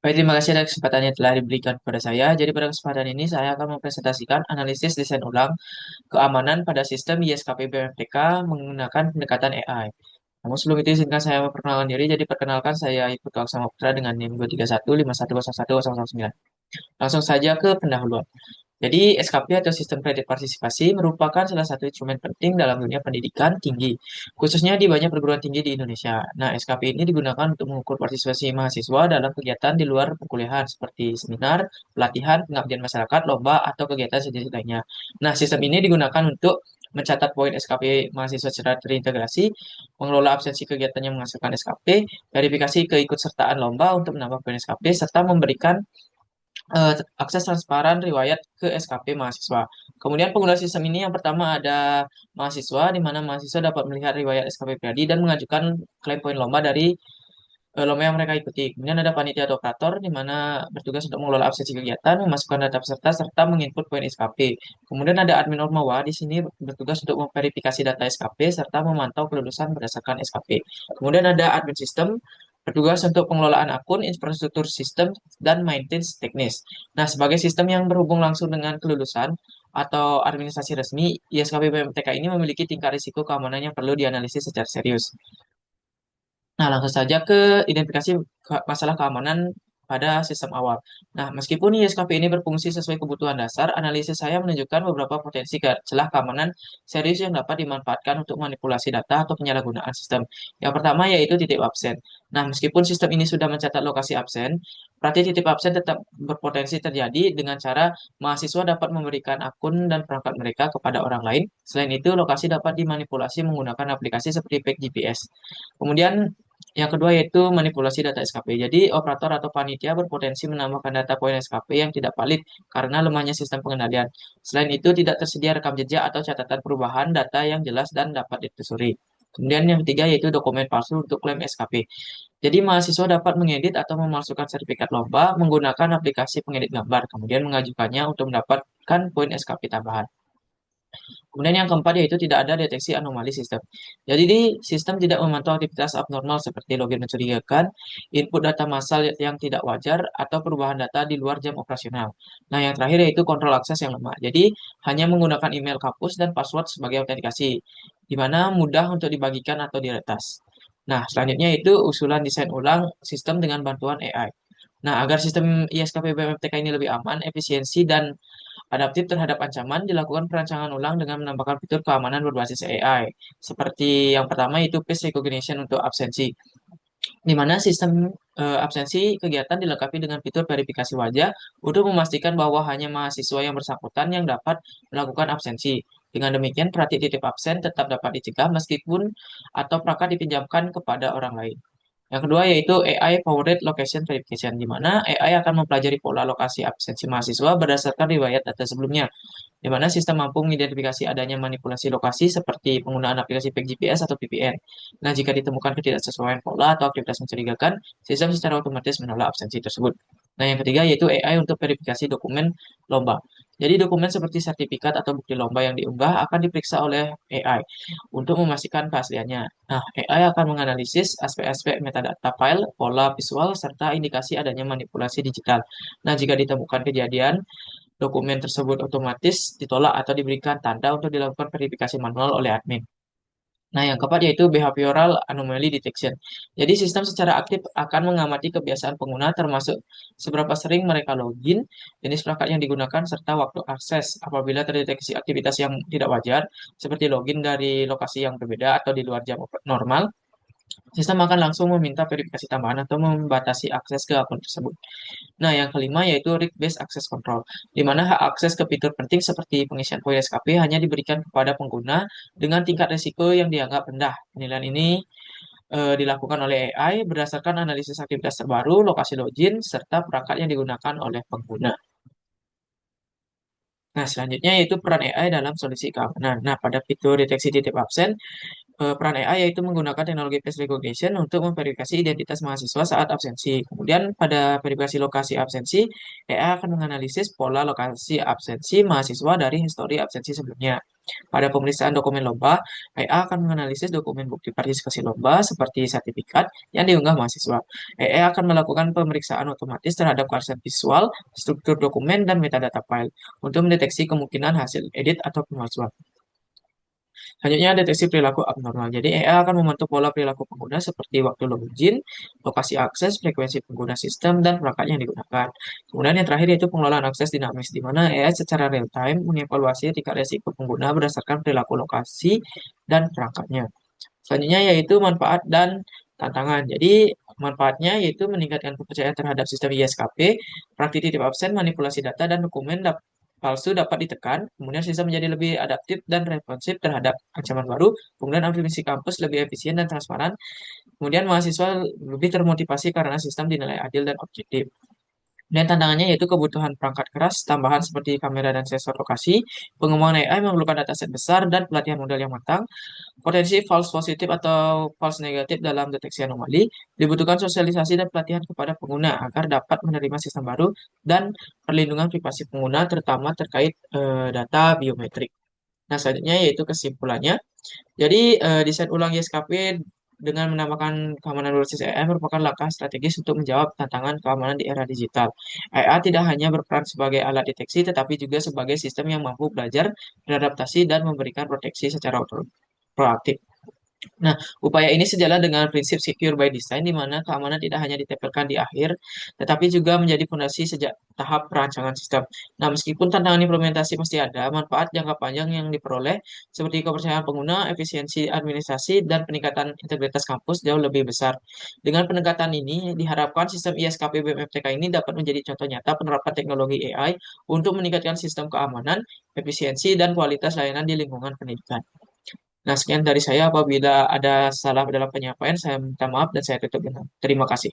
Baik, terima kasih atas kesempatan yang telah diberikan kepada saya. Jadi pada kesempatan ini saya akan mempresentasikan analisis desain ulang keamanan pada sistem ISKP BMTK menggunakan pendekatan AI. Namun sebelum itu izinkan saya memperkenalkan diri. Jadi perkenalkan saya Iputu Aksama Putra dengan NIM 231510109. Langsung saja ke pendahuluan. Jadi, SKP atau Sistem Kredit Partisipasi merupakan salah satu instrumen penting dalam dunia pendidikan tinggi, khususnya di banyak perguruan tinggi di Indonesia. Nah, SKP ini digunakan untuk mengukur partisipasi mahasiswa dalam kegiatan di luar perkuliahan, seperti seminar, pelatihan, pengabdian masyarakat, lomba, atau kegiatan sejenis lainnya. Nah, sistem ini digunakan untuk mencatat poin SKP mahasiswa secara terintegrasi, mengelola absensi kegiatan yang menghasilkan SKP, verifikasi keikutsertaan lomba untuk menambah poin SKP, serta memberikan akses transparan riwayat ke SKP mahasiswa. Kemudian pengguna sistem ini yang pertama ada mahasiswa, di mana mahasiswa dapat melihat riwayat SKP pribadi dan mengajukan klaim poin lomba dari lomba yang mereka ikuti. Kemudian ada panitia atau operator, di mana bertugas untuk mengelola absensi kegiatan, memasukkan data peserta, serta menginput poin SKP. Kemudian ada admin Ormawa, di sini bertugas untuk memverifikasi data SKP, serta memantau kelulusan berdasarkan SKP. Kemudian ada admin sistem, bertugas untuk pengelolaan akun, infrastruktur sistem, dan maintenance teknis. Nah, sebagai sistem yang berhubung langsung dengan kelulusan atau administrasi resmi, ISKP BMTK ini memiliki tingkat risiko keamanan yang perlu dianalisis secara serius. Nah, langsung saja ke identifikasi masalah keamanan pada sistem awal. Nah, meskipun ISKP ini berfungsi sesuai kebutuhan dasar, analisis saya menunjukkan beberapa potensi celah keamanan serius yang dapat dimanfaatkan untuk manipulasi data atau penyalahgunaan sistem. Yang pertama yaitu titip absen. Nah, meskipun sistem ini sudah mencatat lokasi absen, berarti titip absen tetap berpotensi terjadi dengan cara mahasiswa dapat memberikan akun dan perangkat mereka kepada orang lain. Selain itu, lokasi dapat dimanipulasi menggunakan aplikasi seperti Peg GPS. Kemudian yang kedua yaitu manipulasi data SKP. Jadi operator atau panitia berpotensi menambahkan data poin SKP yang tidak valid karena lemahnya sistem pengendalian. Selain itu tidak tersedia rekam jejak atau catatan perubahan data yang jelas dan dapat ditelusuri. Kemudian yang ketiga yaitu dokumen palsu untuk klaim SKP. Jadi mahasiswa dapat mengedit atau memalsukan sertifikat lomba menggunakan aplikasi pengedit gambar, kemudian mengajukannya untuk mendapatkan poin SKP tambahan. Kemudian yang keempat yaitu tidak ada deteksi anomali sistem. Jadi di sistem tidak memantau aktivitas abnormal seperti login mencurigakan, input data massal yang tidak wajar, atau perubahan data di luar jam operasional. Nah, yang terakhir yaitu kontrol akses yang lemah. Jadi hanya menggunakan email kampus dan password sebagai autentikasi, di mana mudah untuk dibagikan atau diretas. Nah, selanjutnya itu usulan desain ulang sistem dengan bantuan AI. Nah, agar sistem ISKP BMTK ini lebih aman, efisiensi, dan adaptif terhadap ancaman dilakukan perancangan ulang dengan menambahkan fitur keamanan berbasis AI. Seperti yang pertama itu face recognition untuk absensi, di mana sistem absensi kegiatan dilengkapi dengan fitur verifikasi wajah untuk memastikan bahwa hanya mahasiswa yang bersangkutan yang dapat melakukan absensi. Dengan demikian, praktik titip absen tetap dapat dicegah meskipun atau perangkat dipinjamkan kepada orang lain. Yang kedua yaitu AI Powered Location Verification, di mana AI akan mempelajari pola lokasi absensi mahasiswa berdasarkan riwayat data sebelumnya, di mana sistem mampu mengidentifikasi adanya manipulasi lokasi seperti penggunaan aplikasi Peg GPS atau VPN. Nah, jika ditemukan ketidaksesuaian pola atau aktivitas mencurigakan, sistem secara otomatis menolak absensi tersebut. Nah, yang ketiga yaitu AI untuk verifikasi dokumen lomba. Jadi dokumen seperti sertifikat atau bukti lomba yang diunggah akan diperiksa oleh AI untuk memastikan keasliannya. Nah, AI akan menganalisis aspek-aspek metadata file, pola visual, serta indikasi adanya manipulasi digital. Nah, jika ditemukan kejadian, dokumen tersebut otomatis ditolak atau diberikan tanda untuk dilakukan verifikasi manual oleh admin. Nah, yang keempat yaitu behavioral anomaly detection. Jadi, sistem secara aktif akan mengamati kebiasaan pengguna termasuk seberapa sering mereka login, jenis perangkat yang digunakan, serta waktu akses. Apabila terdeteksi aktivitas yang tidak wajar, seperti login dari lokasi yang berbeda atau di luar jam normal, sistem akan langsung meminta verifikasi tambahan atau membatasi akses ke akun tersebut. Nah, yang kelima yaitu Read-Based Access Control, di mana hak akses ke fitur penting seperti pengisian poin SKP hanya diberikan kepada pengguna dengan tingkat risiko yang dianggap rendah. Penilaian ini dilakukan oleh AI berdasarkan analisis aktivitas terbaru, lokasi login, serta perangkat yang digunakan oleh pengguna. Nah, selanjutnya yaitu peran AI dalam solusi keamanan. Nah, pada fitur deteksi titip absen, peran AI yaitu menggunakan teknologi face recognition untuk memverifikasi identitas mahasiswa saat absensi. Kemudian pada verifikasi lokasi absensi, AI akan menganalisis pola lokasi absensi mahasiswa dari histori absensi sebelumnya. Pada pemeriksaan dokumen lomba, AI akan menganalisis dokumen bukti partisipasi lomba seperti sertifikat yang diunggah mahasiswa. AI akan melakukan pemeriksaan otomatis terhadap kualitas visual, struktur dokumen, dan metadata file untuk mendeteksi kemungkinan hasil edit atau pemalsuan. Selanjutnya, deteksi perilaku abnormal. Jadi, AI akan memantau pola perilaku pengguna seperti waktu login, lokasi akses, frekuensi pengguna sistem, dan perangkat yang digunakan. Kemudian yang terakhir yaitu pengelolaan akses dinamis, di mana AI secara real-time mengevaluasi tingkat resiko pengguna berdasarkan perilaku lokasi dan perangkatnya. Selanjutnya yaitu manfaat dan tantangan. Jadi, manfaatnya yaitu meningkatkan kepercayaan terhadap sistem ISKP, praktik titip absen, manipulasi data, dan dokumen palsu dapat ditekan, kemudian sistem menjadi lebih adaptif dan responsif terhadap ancaman baru, kemudian informasi kampus lebih efisien dan transparan, kemudian mahasiswa lebih termotivasi karena sistem dinilai adil dan objektif. Dan tantangannya yaitu kebutuhan perangkat keras tambahan seperti kamera dan sensor lokasi, pengembangan AI memerlukan dataset besar dan pelatihan model yang matang, potensi false positif atau false negatif dalam deteksi anomali, dibutuhkan sosialisasi dan pelatihan kepada pengguna agar dapat menerima sistem baru dan perlindungan privasi pengguna terutama terkait data biometrik. Nah, selanjutnya yaitu kesimpulannya. Jadi, desain ulang YSKP dengan menambahkan keamanan berbasis AI merupakan langkah strategis untuk menjawab tantangan keamanan di era digital. AI tidak hanya berperan sebagai alat deteksi, tetapi juga sebagai sistem yang mampu belajar, beradaptasi, dan memberikan proteksi secara proaktif. Nah, upaya ini sejalan dengan prinsip secure by design, di mana keamanan tidak hanya ditempelkan di akhir, tetapi juga menjadi fondasi sejak tahap perancangan sistem. Nah, meskipun tantangan implementasi pasti ada, manfaat jangka panjang yang diperoleh seperti kepercayaan pengguna, efisiensi administrasi, dan peningkatan integritas kampus jauh lebih besar. Dengan pendekatan ini, diharapkan sistem ISKP BMFTK ini dapat menjadi contoh nyata penerapan teknologi AI untuk meningkatkan sistem keamanan, efisiensi, dan kualitas layanan di lingkungan pendidikan. Nah, sekian dari saya. Apabila ada salah dalam penyampaian, saya minta maaf dan saya tutup dengan terima kasih.